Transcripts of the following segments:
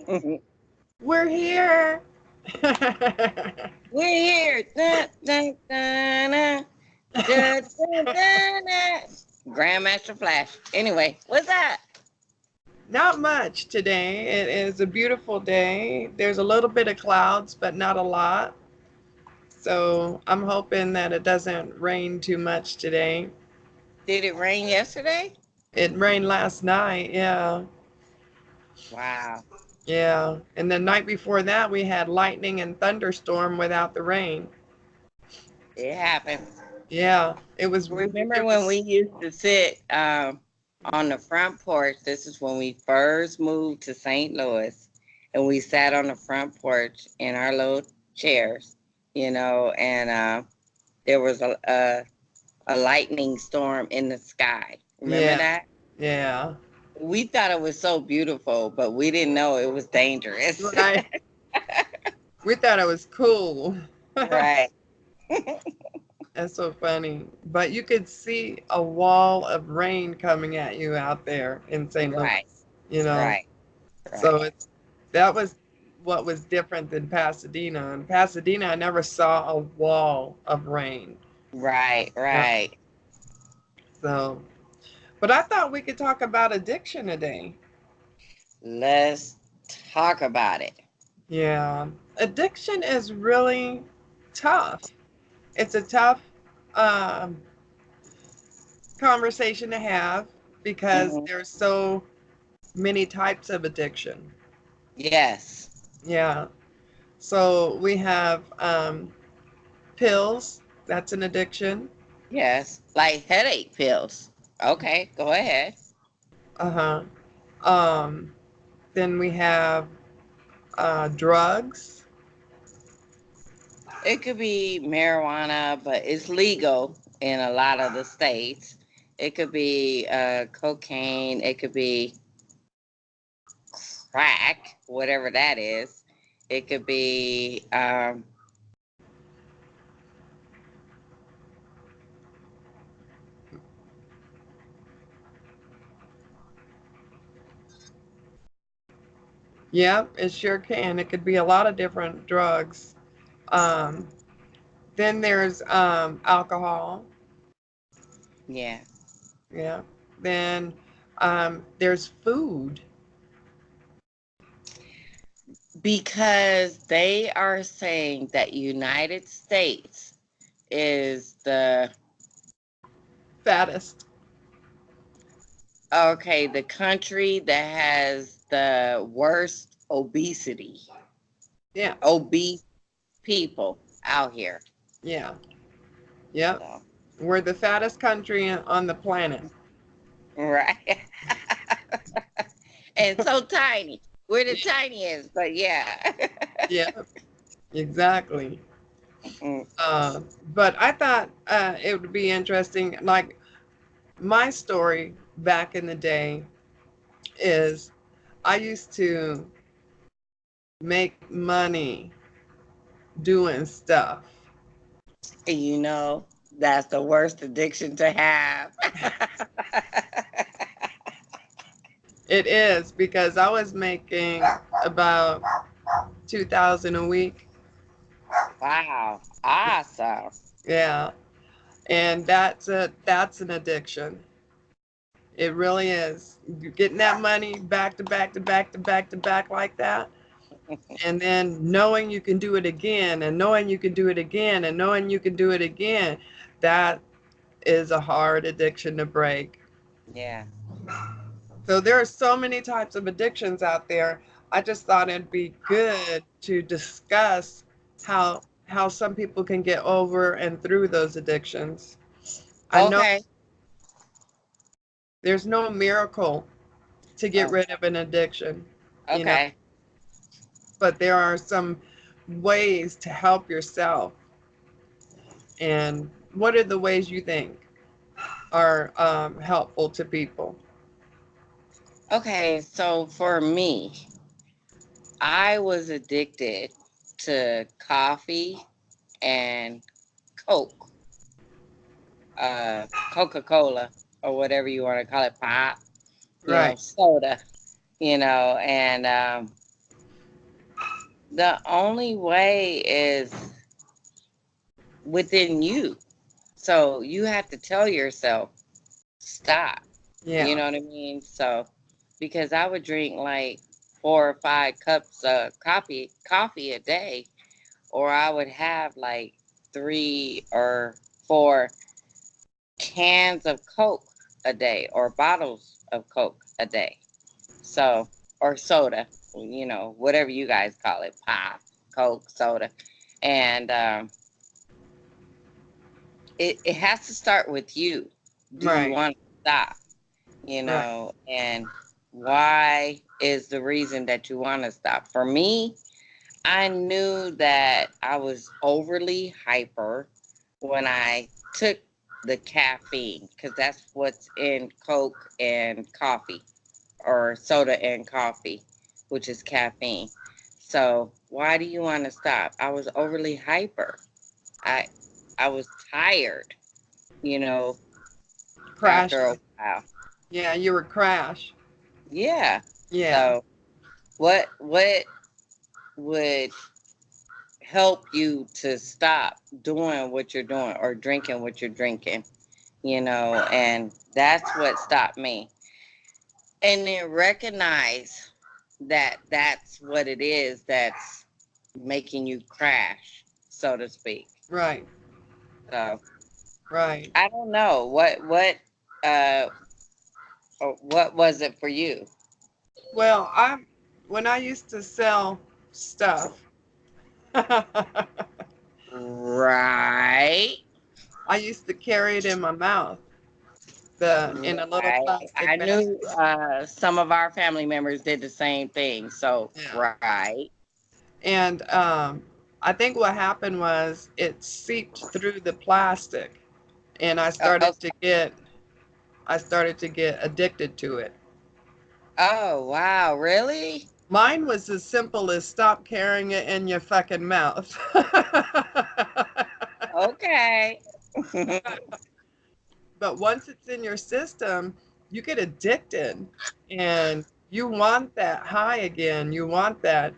We're here. We're here. Dun, dun, dun, dun, dun, dun, dun, dun. Grandmaster Flash. Anyway, what's that? Not much today. It is a beautiful day. There's a little bit of clouds, but not a lot. So I'm hoping that it doesn't rain too much today. Did it rain yesterday? It rained last night, yeah. Wow. Yeah. And the night before that, we had lightning and thunderstorm without the rain. It happened. Yeah. Remember It when we was, used to sit on the front porch? This is when we first moved to St. Louis, and we sat on the front porch in our little chairs, and there was a lightning storm in the sky. Remember yeah. that? Yeah. We thought it was so beautiful, but we didn't know it was dangerous. Right. We thought it was cool. Right. That's so funny. But you could see a wall of rain coming at you out there in St. Right. Louis, you know. Right. So Right. that was what was different than Pasadena. In Pasadena, I never saw a wall of rain. Right. Yeah. Right. So, but I thought we could talk about addiction today. Let's talk about it. Yeah. Addiction is really tough. It's a tough um, conversation to have because Hmm. there's so many types of addiction. Yes. Yeah. So we have pills. That's an addiction. Yes. Like headache pills. Okay, go ahead. Uh huh. Um, then we have drugs. It could be marijuana, but it's legal in a lot of the states. It could be cocaine. It could be crack, whatever that is. It could be Yep, it sure can. It could be a lot of different drugs. Um, then there's alcohol. yeah, Yeah. Then there's food. because they are saying that United States is the Fattest. okay, the country that has the worst obesity, Yeah. obese people out here. Yeah. Yep. So, We're the fattest country on the planet. right. And so tiny. We're the Yeah. tiniest, but yeah. Yeah. Exactly. Mm, But I thought it would be interesting. Like my story back in the day is I used to make money doing stuff. that's the worst addiction to have. It is because I was making about 2,000 a week. Wow. Awesome. Yeah. And that's an addiction. It really is. You're getting that money back to back to back to back to back like that. And then knowing you can do it again and knowing you can do it again and knowing you can do it again. That is a hard addiction to break. Yeah. So there are so many types of addictions out there. I just thought it'd be good to discuss how some people can get over and through those addictions. I know Okay. there's no miracle to get rid Okay. of an addiction, you know, Okay. but there are some ways to help yourself. And what are the ways you think are helpful to people? Okay. So for me, I was addicted to coffee and Coke, Coca Cola, or whatever you want to call it, pop, Right. soda, and the only way is within you. So you have to tell yourself, stop. You Yeah. know what I mean? So, because I would drink like 4 or 5 cups of coffee a day, or I would have like 3 or 4 cans of Coke a day, or bottles of Coke a day. So, or soda, whatever you guys call it, pop, Coke, soda. And it has to start with you. Do you Right. want to stop? Right. And why is the reason that you want to stop? For me, I knew that I was overly hyper when I took the caffeine, because that's what's in Coke and coffee, or soda and coffee, which is caffeine. So why do you want to stop? I was overly hyper. I I was tired, you know, after a Crashing. while. Yeah, you were crash. Yeah. Yeah. So what would help you to stop doing what you're doing or drinking what you're drinking? And that's what stopped me. And then recognize that that's what it is that's making you crash, so to speak. Right. So Right. I don't know uh what was it for you? Well, when I used to sell stuff, I Right. used to carry it in my mouth, the in a little Right. I plastic bag. knew some of our family members did the same thing. So, Yeah. right. And I think what happened was it seeped through the plastic, and Okay. I started to get addicted to it. Oh, wow. Really? Mine was as simple as stop carrying it in your fucking mouth. Okay. But once it's in your system, you get addicted and you want that high again. You want that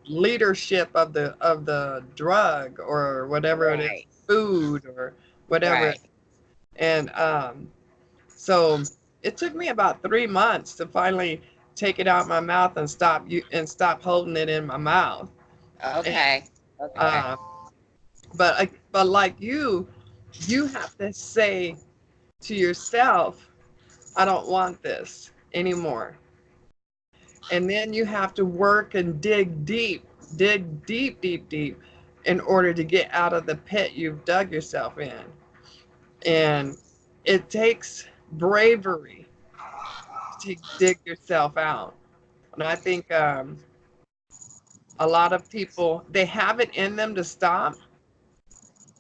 leadership of the drug or whatever it is, Right. food or whatever. Right. And so it took me about 3 months to finally take it out my mouth and stop holding it in my mouth. And Okay. Okay. uh, but like you have to say to yourself, I don't want this anymore. And then you have to work and dig deep, deep, deep in order to get out of the pit you've dug yourself in. And it takes bravery to dig yourself out. And I think a lot of people, they have it in them to stop,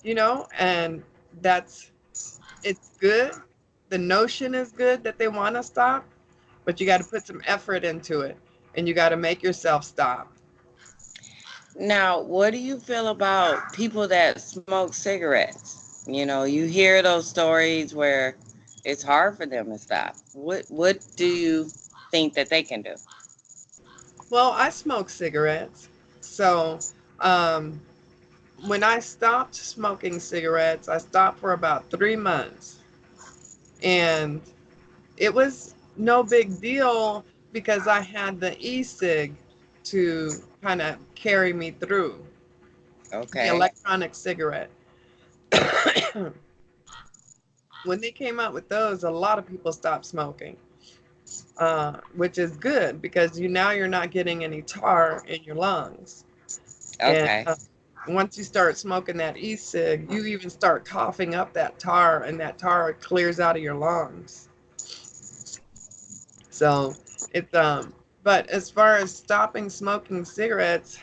and that's, it's good. The notion is good that they want to stop, but you got to put some effort into it and you got to make yourself stop. Now, what do you feel about people that smoke cigarettes? You hear those stories where it's hard for them to stop. What do you think that they can do? Well, I smoke cigarettes. So, um, when I stopped smoking cigarettes, I stopped for about 3 months. And it was no big deal because I had the e-cig to kind of carry me through, the Okay. electronic cigarette. When they came out with those, a lot of people stopped smoking, which is good because now you're not getting any tar in your lungs. And Okay. once you start smoking that e-cig, you even start coughing up that tar, and that tar clears out of your lungs. So it's but as far as stopping smoking cigarettes,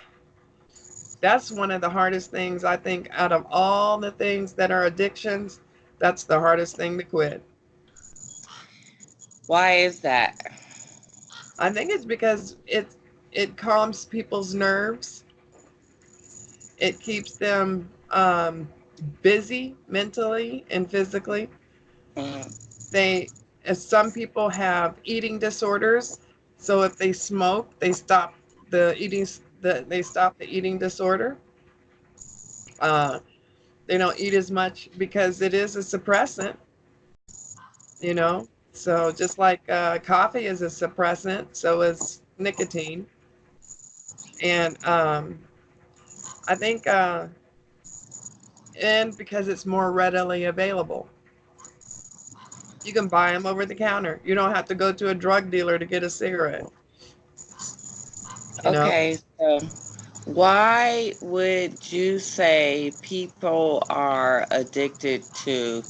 that's one of the hardest things I think out of all the things that are addictions. That's the hardest thing to quit. Why is that? I think it's because it calms people's nerves. It keeps them busy mentally and physically. Mhm. They, as some people have eating disorders, so if they smoke, they stop the eating they stop the eating disorder. Uh, they don't eat as much because it is a suppressant, you know. So just like coffee is a suppressant, so is nicotine. And I think, and because it's more readily available, you can buy them over the counter. You don't have to go to a drug dealer to get a cigarette. You know, Okay, so why would you say people are addicted to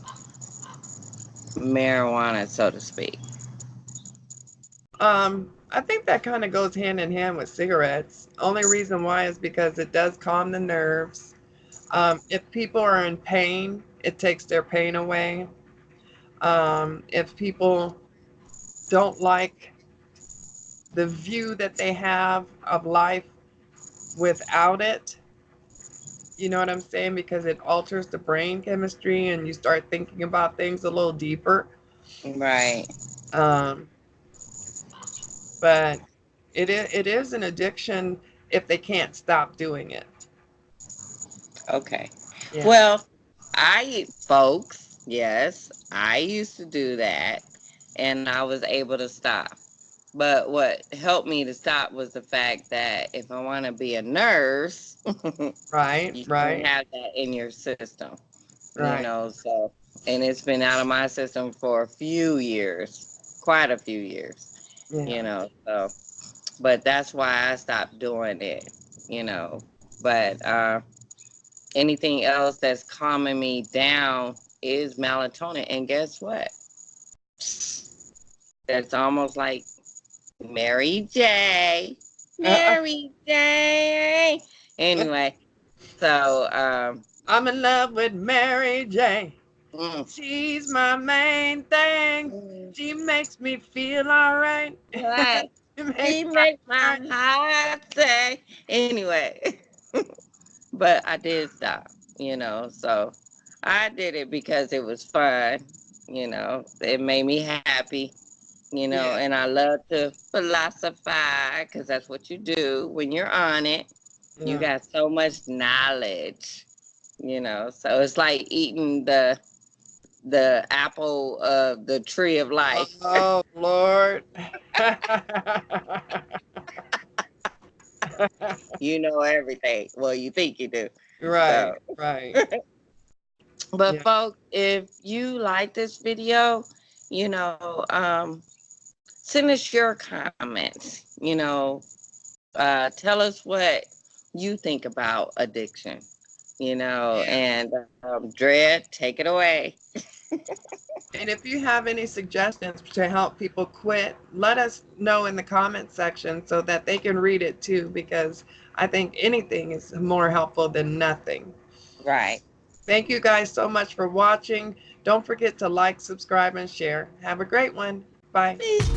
marijuana, so to speak? I think that kind of goes hand in hand with cigarettes. Only reason why is because it does calm the nerves. If people are in pain, it takes their pain away. If people don't like the view that they have of life without it, you know what I'm saying? Because it alters the brain chemistry and you start thinking about things a little deeper. Right. Um, but it is an addiction if they can't stop doing it. Okay. Yeah. Well, folks, yes, I used to do that and I was able to stop. But what helped me to stop was the fact that if I want to be a nurse, Right, you can't right, have that in your system, right. so, and it's been out of my system for a few years, quite a few years, Yeah. so, but that's why I stopped doing it, but, anything else that's calming me down is melatonin. And guess what? That's almost like Mary J. Mary J. Anyway, so I'm in love with Mary J. mm, She's my main thing. She makes me feel all right. right. She makes She my makes my heart. heart say. Anyway, but I did stop, so I did it because it was fun, it made me happy, Yeah, and I love to philosophize because that's what you do when you're on it. You yeah. got so much knowledge, so it's like eating the apple of the tree of life. Oh, Lord. You know everything. Well, you think you do. Right, So, right. but Yeah. folks, if you like this video, send us your comments. Tell us what you think about addiction. Yeah. And Dread, take it away. And if you have any suggestions to help people quit, let us know in the comment section so that they can read it too, because I think anything is more helpful than nothing. Right. Thank you guys so much for watching. Don't forget to like, subscribe, and share. Have a great one. Bye. Peace.